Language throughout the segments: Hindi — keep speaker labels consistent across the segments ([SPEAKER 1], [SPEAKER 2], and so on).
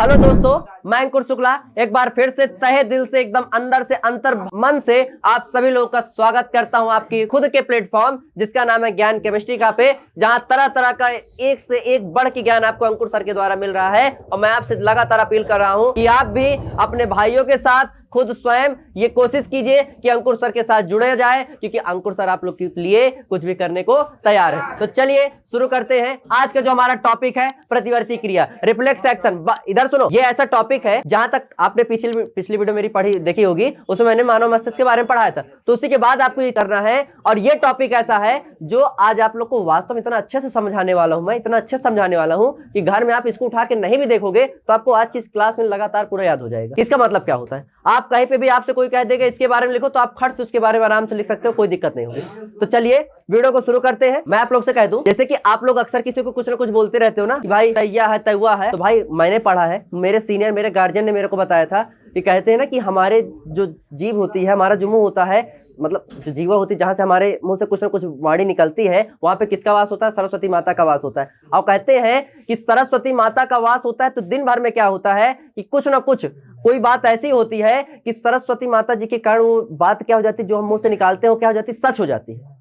[SPEAKER 1] हेलो दोस्तों, मैं अंकुर शुक्ला एक बार फिर से तहे दिल से एकदम अंदर से अंतर मन से आप सभी लोगों का स्वागत करता हूं आपकी खुद के प्लेटफॉर्म जिसका नाम है ज्ञान केमिस्ट्री का पे, जहां तरह तरह का एक से एक बढ़ के ज्ञान आपको अंकुर सर के द्वारा मिल रहा है। और मैं आपसे लगातार अपील कर रहा हूं कि आप भी अपने भाइयों के साथ खुद स्वयं ये कोशिश कीजिए कि अंकुर सर के साथ जुड़े जाए, क्योंकि अंकुर सर आप लोग के लिए कुछ भी करने को तैयार है। तो चलिए शुरू करते हैं। आज का जो हमारा टॉपिक है प्रतिवर्ती क्रिया, रिफ्लेक्स एक्शन। इधर सुनो, ये ऐसा टॉपिक है जहां तक आपने पिछली वीडियो मेरी पढ़ी देखी होगी, उसमें मैंने मानव मस्तिष्क के बारे में पढ़ाया था। तो उसी के बाद आपको ये करना है, और ये टॉपिक ऐसा है जो आज आप लोग को वास्तव में इतना अच्छे से समझाने वाला हूं, मैं इतना अच्छे से समझाने वाला हूं कि घर में आप इसको उठा के नहीं भी देखोगे तो आपको आज की इस क्लास में लगातार पूरा याद हो जाएगा। इसका मतलब क्या होता है, आप कहीं पे भी आपसे कोई कह देगा इसके बारे में लिखो, तो आप खट से उसके बारे में आराम से लिख सकते हो, कोई दिक्कत नहीं होगी। तो चलिए वीडियो को शुरू करते हैं। मैं आप लोग से कह दूं, जैसे कि आप लोग अक्सर किसी को कुछ ना कुछ बोलते रहते हो ना कि भाई तैया है तैया है, तो भाई मैंने पढ़ा है, मेरे सीनियर मेरे गार्जियन ने मेरे को बताया था कि कहते हैं ना कि हमारे जो जीभ होती है, हमारा जो मुंह होता है, मतलब जो जीवा होती है, जहां से हमारे मुंह से कुछ ना कुछ वाणी निकलती है, वहां पे किसका वास होता है? सरस्वती माता का वास होता है। और कहते हैं कि सरस्वती माता का वास होता है तो दिन भर में क्या होता है कि कुछ ना कुछ कोई बात ऐसी होती है कि सरस्वती माता जी के कारण वो बात क्या हो जाती है, जो हम मुंह से निकालते हैं क्या हो जाती है? सच हो जाती है।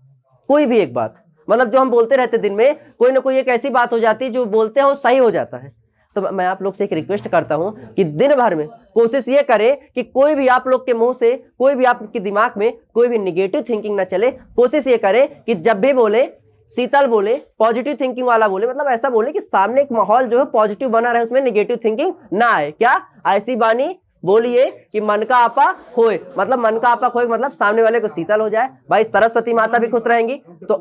[SPEAKER 1] कोई भी एक बात, मतलब जो हम बोलते रहते दिन में, कोई ना कोई एक ऐसी बात हो जाती है जो बोलते हैं वो सही हो जाता है। तो मैं आप लोग से एक रिक्वेस्ट करता हूं कि दिन भर में कोशिश ये करें कि कोई भी आप लोग के मुंह से, कोई भी आपके दिमाग में कोई भी निगेटिव थिंकिंग ना चले। कोशिश ये करें कि जब भी बोले शीतल बोले, पॉजिटिव थिंकिंग वाला बोले, मतलब ऐसा बोले कि सामने एक माहौल जो है पॉजिटिव बना रहे, उसमें निगेटिव थिंकिंग ना आए। क्या ऐसी बानी बोलिए कि मन का आपा खोए, मतलब मन का आपा खोए मतलब सामने वाले को शीतल हो जाए। भाई सरस्वती माता भी खुश रहेंगी तो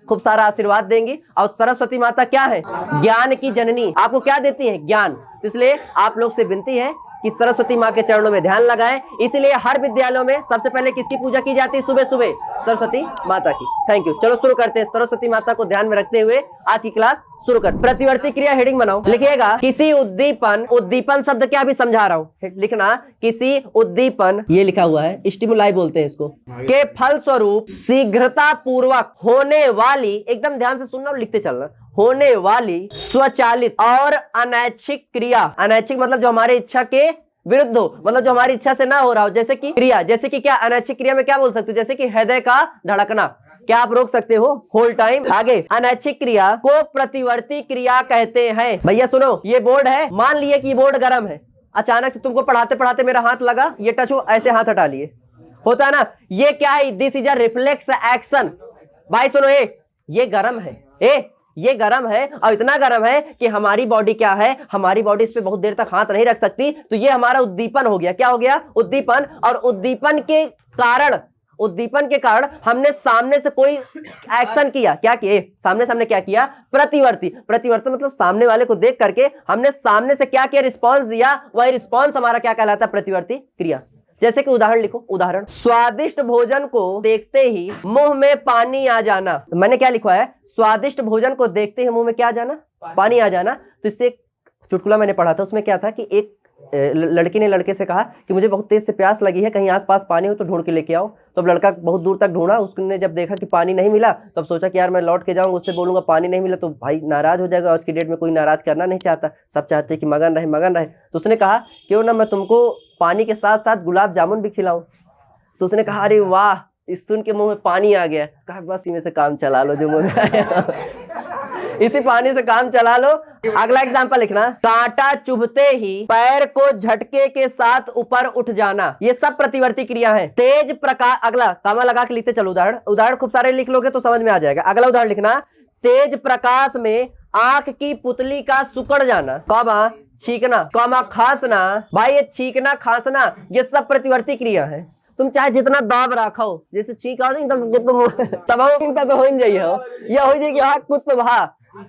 [SPEAKER 1] खूब सारा आशीर्वाद देंगी। और सरस्वती माता क्या है? ज्ञान की जननी। आपको क्या देती है? ज्ञान। तो इसलिए आप लोग से विनती है कि सरस्वती माँ के चरणों में ध्यान लगाएं। इसीलिए हर विद्यालयों में सबसे पहले किसकी पूजा की जाती है? सुबह सुबह सरस्वती माता की। Thank you. चलो शुरू करते हैं। सरस्वती माता को ध्यान में रखते हुए आज की क्लास शुरू कर। प्रतिवर्ती क्रिया हेडिंग बनाओ, लिखिएगा किसी उद्दीपन, उद्दीपन शब्द क्या भी समझा रहा हूं, लिखना किसी उद्दीपन, ये लिखा हुआ है स्टिमुलाई बोलते हैं इसको, के फल स्वरूप शीघ्रता पूर्वक होने वाली, एकदम ध्यान से सुनना और लिखते चलना, होने वाली स्वचालित और अनैच्छिक क्रिया। अनैच्छिक मतलब जो हमारे इच्छा के विरुद्ध हो, मतलब जो हमारी इच्छा से ना हो रहा हो, जैसे कि क्रिया, जैसे कि क्या अनैच्छिक क्रिया में क्या बोल सकते हो? जैसे कि हृदय का धड़कना, क्या आप रोक सकते हो होल टाइम? आगे, अनैच्छिक क्रिया को प्रतिवर्ती क्रिया कहते हैं। भैया सुनो, ये बोर्ड है, मान लिए कि ये बोर्ड गर्म है, अचानक से तुमको पढ़ाते पढ़ाते मेरा हाथ लगा, ये टच हो, ऐसे हाथ हटा लिए, होता है ना? ये क्या है? This is a reflex action. भाई सुनो, ये गर्म है, ये गर्म है, और इतना गर्म है कि हमारी बॉडी क्या है, हमारी बॉडी इस पे बहुत देर तक हाथ नहीं रख सकती। तो ये हमारा उद्दीपन हो गया। क्या हो गया? उद्दीपन। और उद्दीपन के कारण हमने सामने से कोई एक्शन किया। क्या किए? सामने क्या किया? प्रतिवर्ती। प्रतिवर्ती मतलब सामने वाले को देख करके हमने सामने से क्या किया? रिस्पॉन्स दिया। वही रिस्पॉन्स हमारा क्या कहलाता है? प्रतिवर्ती क्रिया। जैसे कि उदाहरण लिखो, उदाहरण, स्वादिष्ट भोजन को देखते ही मुंह में पानी आ जाना। मैंने क्या लिखा है? स्वादिष्ट भोजन को देखते ही मुंह में क्या आ जाना? पानी आ जाना। तो इससे एक चुटकुला मैंने पढ़ा था, उसमें क्या था कि एक लड़की ने लड़के से कहा कि मुझे बहुत तेज से प्यास लगी है, कहीं आसपास पानी हो तो ढूंढ के लेके आओ। तो अब लड़का बहुत दूर तक ढूंढा, उसने जब देखा कि पानी नहीं मिला तब सोचा कि यार मैं लौट के जाऊंगा, उससे बोलूंगा पानी नहीं मिला तो भाई नाराज हो जाएगा। आज की डेट में कोई नाराज करना नहीं चाहता, सब चाहते हैं कि मगन रहे। तो उसने कहा क्यों ना मैं तुमको पानी के साथ साथ गुलाब जामुन भी खिलाऊं। तो उसने कहा अरे वाह, इस सुन के मुंह में पानी आ गया। कहा बस इनमें से काम चला लो जो मुंह में आया, इसी पानी से काम चला लो। अगला एग्जांपल लिखना, कांटा चुभते ही पैर को झटके के साथ ऊपर उठ जाना। ये सब प्रतिवर्ती क्रिया है। तेज प्रकाश, अगला कामा लगा के लिखते चलो, उदाहरण खूब सारे लिख लोगे तो समझ में आ जाएगा। अगला उदाहरण लिखना, तेज प्रकाश में आंख की पुतली का सिकुड़ जाना, कॉमा छींकना, कॉमा खांसना। भाई ये छींकना खांसना ये सब प्रतिवर्ती क्रिया है। तुम चाहे जितना दाब रखो, जैसे छींका तो हो जाइए, या हो जाएगी हाँ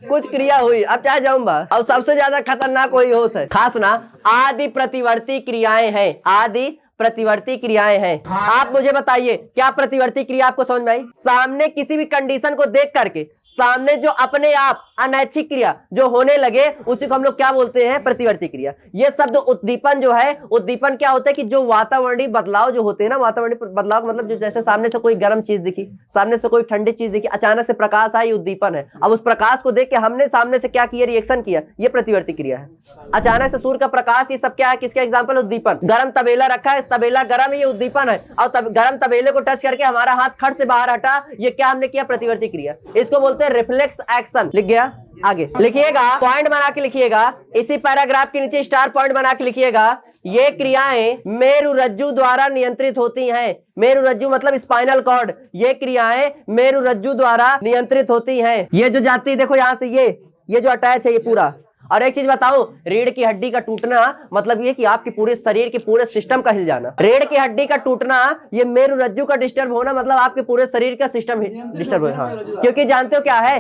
[SPEAKER 1] कुछ क्रिया हुई, अब चाहे जाऊं बा। और सबसे ज्यादा खतरनाक वही होता है खांसना। आदि प्रतिवर्ती क्रियाएं हैं, आदि प्रतिवर्ती क्रियाएं हैं। आप मुझे बताइए क्या प्रतिवर्ती क्रिया आपको समझ में आई? सामने किसी भी कंडीशन को देख करके, सामने जो अपने आप अनैच्छिक क्रिया जो होने लगे उसी को हम लोग क्या बोलते हैं? प्रतिवर्ती क्रिया। ये शब्द उद्दीपन जो है, उद्दीपन क्या होता है कि जो वातावरणीय बदलाव जो होते हैं ना, वातावरणीय बदलाव का मतलब जो जैसे सामने से कोई गर्म चीज दिखी, सामने से कोई ठंडी चीज दिखी, अचानक से प्रकाश आया, ये उद्दीपन है। अब उस प्रकाश को देख के हमने सामने से क्या किया? रिएक्शन किया, ये प्रतिवर्ती क्रिया है। अचानक से सूर्य का प्रकाश, ये सब क्या है? किसका एग्जाम्पल? उद्दीपन। गर्म तबेला रखा है, तबेला गर्म है, ये उद्दीपन है। और गर्म तबेले को टच करके हमारा हाथ खट से बाहर हटा, ये क्या हमने किया? प्रतिवर्ती क्रिया। इसको बोलते हैं रिफ्लेक्स एक्शन। लिख गया? आगे लिखिएगा, पॉइंट बना के लिखिएगा, इसी पैराग्राफ के नीचे स्टार पॉइंट बना के लिखिएगा। ये क्रियाएं मेरुरज्जु द्वारा नियंत्रित होती हैं। मेरुरज्जु मतलब स्पाइनल कॉर्ड। ये क्रियाएं मेरुरज्जु द्वारा नियंत्रित होती हैं। ये जो जाती है देखो यहां से, ये जो अटैच है ये पूरा। और एक चीज बताऊं, रीढ़ की हड्डी का टूटना मतलब ये कि आपके पूरे शरीर के पूरे सिस्टम का हिल जाना। रीढ़ की हड्डी का टूटना, ये मेरुरज्जु का डिस्टर्ब होना मतलब आपके पूरे शरीर का सिस्टम डिस्टर्ब हो। हाँ, क्योंकि जानते हो क्या है,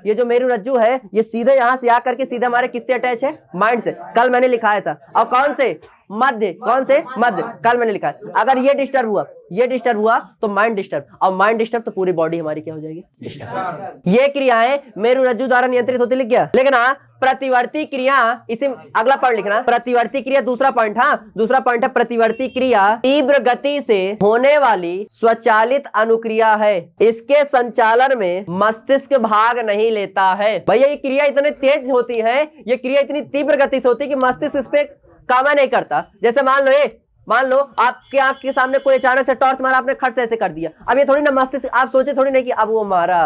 [SPEAKER 1] ये जो मेरुरज्जु है ये सीधे यहां से आकर के सीधे हमारे किससे अटैच है? माइंड से। कल मैंने लिखाया था। और कौन से? मध्य। कौन से? मध्य। कल मैंने लिखा है। अगर ये डिस्टर्ब हुआ, ये डिस्टर्ब हुआ तो माइंड डिस्टर्ब, और माइंड डिस्टर्ब तो पूरी बॉडी हमारी क्या हो जाएगी? डिस्टर्ब। ये क्रियाएं मेरुरज्जु द्वारा नियंत्रित होती। लिख गया? लिखना प्रतिवर्ती क्रिया, इसी अगला पॉइंट लिखना, प्रतिवर्ती क्रिया दूसरा पॉइंट। हाँ, दूसरा पॉइंट है प्रतिवर्ती क्रिया तीव्र गति से होने वाली स्वचालित अनुक्रिया है। इसके संचालन में मस्तिष्क भाग नहीं लेता है। भैया ये क्रिया इतनी तेज होती है, ये क्रिया इतनी तीव्र गति से होती है कि मस्तिष्क इस पे काम नहीं करता। जैसे मान लो आपके आंख के सामने कोई अचानक से टॉर्च मारा, आपने खट से ऐसे कर दिया। अब ये थोड़ी ना मस्तिष्क, आप सोचे थोड़ी नहीं कि अब वो मारा,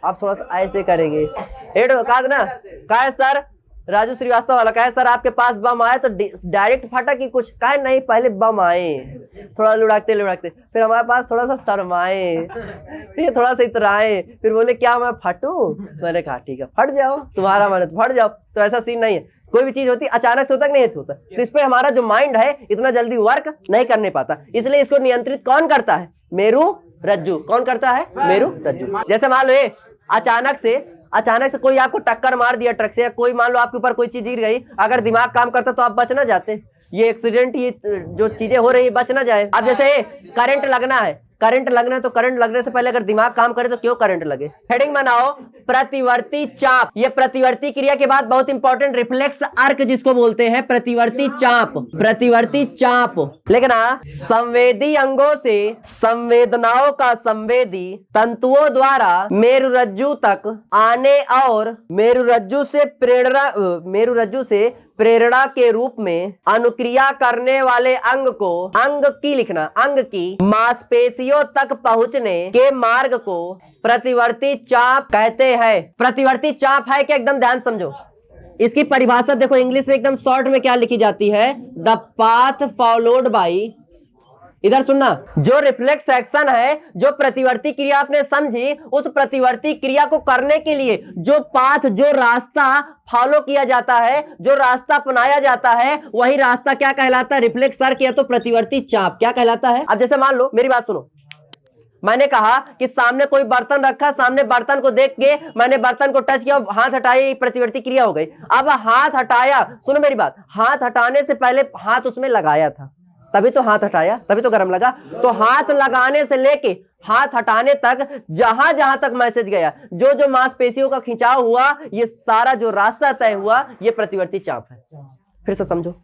[SPEAKER 1] आप थोड़ा सा ऐसे करेंगे। कहा सर, राजू श्रीवास्तव वाला कहा सर आपके पास बम आया तो डायरेक्ट फटा कि कुछ? कहा नहीं, पहले बम आए, थोड़ा लुढ़कते लुढ़कते, फिर हमारे पास थोड़ा सा शर्माए, फिर थोड़ा सा इतराए, फिर बोले क्या मैं फटूं? मैंने कहा ठीक है फट जाओ, तुम्हारा मन तो फट जाओ। तो ऐसा सीन नहीं है। कोई भी चीज होती अचानक से होता कि नहीं होता, तो इस पे हमारा जो माइंड है इतना जल्दी वर्क नहीं करने पाता। इसलिए इसको नियंत्रित कौन करता है? मेरुरज्जु। कौन करता है? मेरुरज्जु। जैसे मान लो अचानक से कोई आपको टक्कर मार दिया ट्रक से, कोई मान लो आपके ऊपर कोई चीज गिर गई, अगर दिमाग काम करता तो आप बच ना जाते। ये एक्सीडेंट, ये जो चीजें हो रही है बच ना जाए। अब जैसे करंट लगना है, तो करंट लगने से पहले अगर दिमाग काम करे तो क्यों करंट लगे? हेडिंग बनाओ प्रतिवर्ती चाप। ये प्रतिवर्ती क्रिया के बाद बहुत इंपॉर्टेंट रिफ्लेक्स आर्क जिसको बोलते हैं प्रतिवर्ती चाप। प्रतिवर्ती चाप लिखना, संवेदी अंगों से संवेदनाओं का संवेदी तंतुओं द्वारा मेरुरज्जु तक आने और मेरुरज्जु से प्रेरणा के रूप में अनुक्रिया करने वाले अंग की मांसपेशियों तक पहुंचने के मार्ग को प्रतिवर्ती चाप कहते हैं। प्रतिवर्ती चाप है कि एकदम ध्यान समझो, इसकी परिभाषा देखो इंग्लिश में एकदम शॉर्ट में क्या लिखी जाती है? द पाथ फॉलोड बाई, इधर सुनना, जो रिफ्लेक्स एक्शन है, जो प्रतिवर्ती क्रिया आपने समझी, उस प्रतिवर्ती क्रिया को करने के लिए जो पाथ, जो रास्ता फॉलो किया जाता है, जो रास्ता अपनाया जाता है, वही रास्ता क्या कहलाता है? रिफ्लेक्स आर्क या तो प्रतिवर्ती चाप क्या कहलाता है? अब जैसे मान लो, मेरी बात सुनो, मैंने कहा कि सामने कोई बर्तन रखा, सामने बर्तन को देख के मैंने बर्तन को टच किया, हाथ हटाया, प्रतिवर्ती क्रिया हो गई। अब हाथ हटाया, सुनो मेरी बात, हाथ हटाने से पहले हाथ उसमें लगाया था, तभी तो हाथ हटाया, तभी तो गर्म लगा। तो हाथ लगाने से लेके हाथ हटाने तक जहां जहां तक मैसेज गया, जो जो मांसपेशियों का खिंचाव हुआ, ये सारा जो रास्ता तय हुआ, ये प्रतिवर्ती चाप है। फिर से समझो,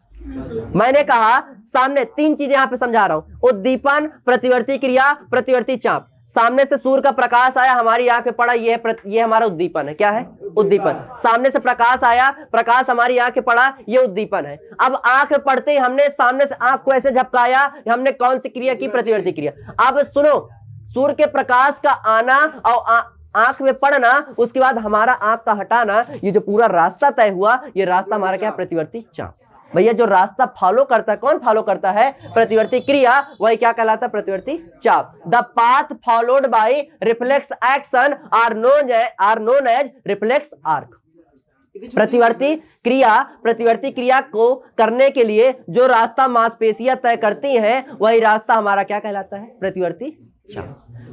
[SPEAKER 1] मैंने कहा सामने तीन चीजें यहां पे समझा रहा हूं, उद्दीपन, प्रतिवर्ती क्रिया, प्रतिवर्ती चाप। सामने से सूर्य का प्रकाश आया, हमारी आंख पे पड़ा, ये हमारा उद्दीपन है। क्या है? उद्दीपन। सामने से प्रकाश आया, प्रकाश हमारी आंख पे पड़ा, ये उद्दीपन है। अब आंख पड़ते ही हमने सामने से आंख को ऐसे झपकाया, हमने कौन सी क्रिया की? प्रतिवर्ती क्रिया। अब सुनो, सूर्य के प्रकाश का आना और आंख में पड़ना, उसके बाद हमारा आंख का हटाना, ये जो पूरा रास्ता तय हुआ, ये रास्ता हमारा क्या? प्रतिवर्ती चाप। भैया जो रास्ता फॉलो करता है, कौन फॉलो करता है? प्रतिवर्ती क्रिया, वही क्या कहलाता है? प्रतिवर्ती चाप। The path followed by reflex action are known as reflex arc. प्रतिवर्ती क्रिया को करने के लिए जो रास्ता मांसपेशियां तय करती हैं, वही रास्ता हमारा क्या कहलाता है? प्रतिवर्ती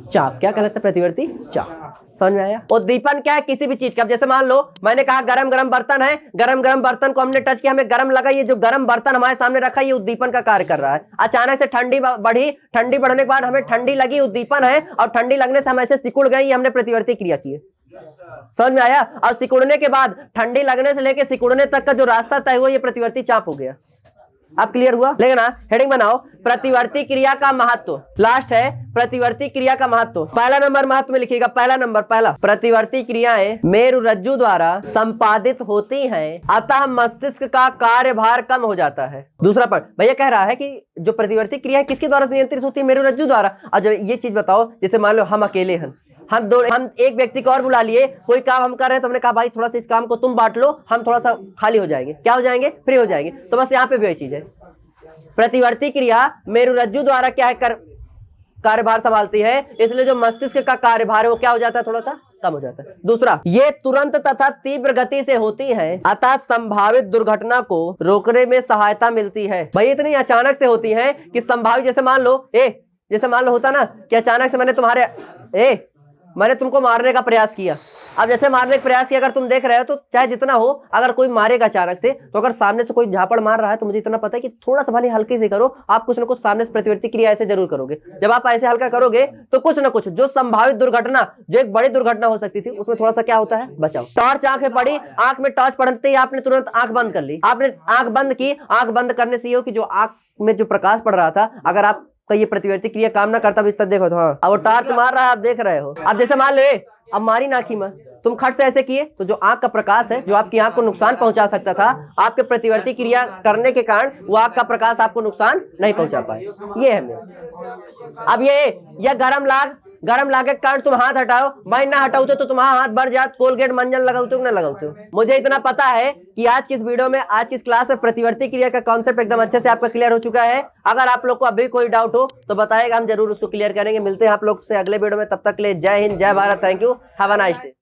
[SPEAKER 1] चाप। क्या कहलाता है? प्रतिवर्ती चाप। समझ में आया? उद्दीपन क्या है? किसी भी चीज का। जैसे मान लो मैंने कहा गरम गरम बर्तन है, गरम गरम बर्तन को हमने टच किया, हमें गरम लगा, ये जो गरम बर्तन हमारे सामने रखा है, ये उद्दीपन का कार्य कर रहा है। अचानक से ठंडी बढ़ी, ठंडी बढ़ने के बाद हमें ठंडी लगी, उद्दीपन है, और ठंडी लगने से हम ऐसे सिकुड़ गए, ये हमने प्रतिवर्ती क्रिया की है। समझ में आया? और सिकुड़ने के बाद ठंडी लगने से लेके सिकुड़ने तक का जो रास्ता तय हुआ ये प्रतिवर्ती चाप हो गया। अब क्लियर हुआ? लेकिन ना हेडिंग बनाओ, प्रतिवर्ती क्रिया का महत्व। लास्ट है प्रतिवर्ती क्रिया का महत्व। पहला नंबर महत्व में लिखिएगा, पहला नंबर, पहला, प्रतिवर्ती क्रियाएं मेरुरज्जु द्वारा संपादित होती हैं, अतः मस्तिष्क का कार्यभार कम हो जाता है। दूसरा पढ़, भैया कह रहा है कि जो प्रतिवर्ती क्रिया है किसके द्वारा नियंत्रित होती है? मेरुरज्जु द्वारा। और जब ये चीज बताओ, जैसे मान लो हम अकेले हैं, हम एक व्यक्ति को और बुला लिए, कोई काम हम कर रहे हैं तो हमने कहा भाई थोड़ा सा इस काम को तुम बांट लो, हम थोड़ा सा खाली हो जाएंगे। क्या हो जाएंगे? फ्री हो जाएंगे। तो बस यहाँ पे भी वही चीज है, प्रतिवर्ती क्रिया मेरुरज्जु द्वारा क्या है, कार्यभार संभालती है, इसलिए जो मस्तिष्क का कार्यभार है वो क्या हो जाता है? थोड़ा सा कम हो जाता है। दूसरा, ये तुरंत तथा तीव्र गति से होती है, अतः संभावित दुर्घटना को रोकने में सहायता मिलती है। भाई इतनी अचानक से होती है कि संभावित, जैसे मान लो होता ना कि अचानक से मैंने तुमको मारने का प्रयास किया। अब जैसे मारने का प्रयास किया, अगर तुम देख रहे हो तो चाहे जितना हो, अगर कोई मारेगा अचानक से, तो अगर सामने से कोई झापड़ मार रहा है तो मुझे इतना पता है कि थोड़ा सा भले हल्के से करो, आप कुछ ना कुछ सामने से प्रतिवर्ती क्रिया ऐसे जरूर करोगे। जब आप ऐसे हल्का करोगे तो कुछ ना कुछ जो संभावित दुर्घटना, जो एक बड़ी दुर्घटना हो सकती थी, उसमें थोड़ा सा क्या होता है? बचाव। टॉर्च आंख में पड़ी, आंख में टॉर्च पड़ते ही आपने तुरंत आंख बंद कर ली। आपने आंख बंद की, आंख बंद करने से ये हो कि जो आंख में जो प्रकाश पड़ रहा था, अगर आप का ये प्रतिवर्ती क्रिया काम ना करता, तब देखो तो हाँ, अब वो टॉर्च मार रहा है, आप देख रहे हो। अब जैसे मान लो अब मारी नाखी में तुम खट से ऐसे किए, तो जो आंख का प्रकाश है, जो आपकी आंख को नुकसान पहुंचा सकता था, आपके प्रतिवर्ती क्रिया करने के कारण वो आंख का प्रकाश आपको नुकसान नहीं पहुंचा पाए। ये है मेरा। अब ये गरम लागे के कारण तुम हाथ हटाओ, मैं ना हटाऊते तो तुम्हारा हाथ बढ़ जात, कोलगेट मंजन लगाते हो ना लगाते हो। मुझे इतना पता है कि आज की इस वीडियो में, आज की इस क्लास में प्रतिवर्ती क्रिया का कॉन्सेप्ट एकदम अच्छे से आपका क्लियर हो चुका है। अगर आप लोग को अभी कोई डाउट हो तो बताएगा, हम जरूर उसको क्लियर करेंगे। मिलते हैं आप लोग से अगले वीडियो में, तब तक के लिए जय हिंद, जय Bharat, thank you, have a nice day.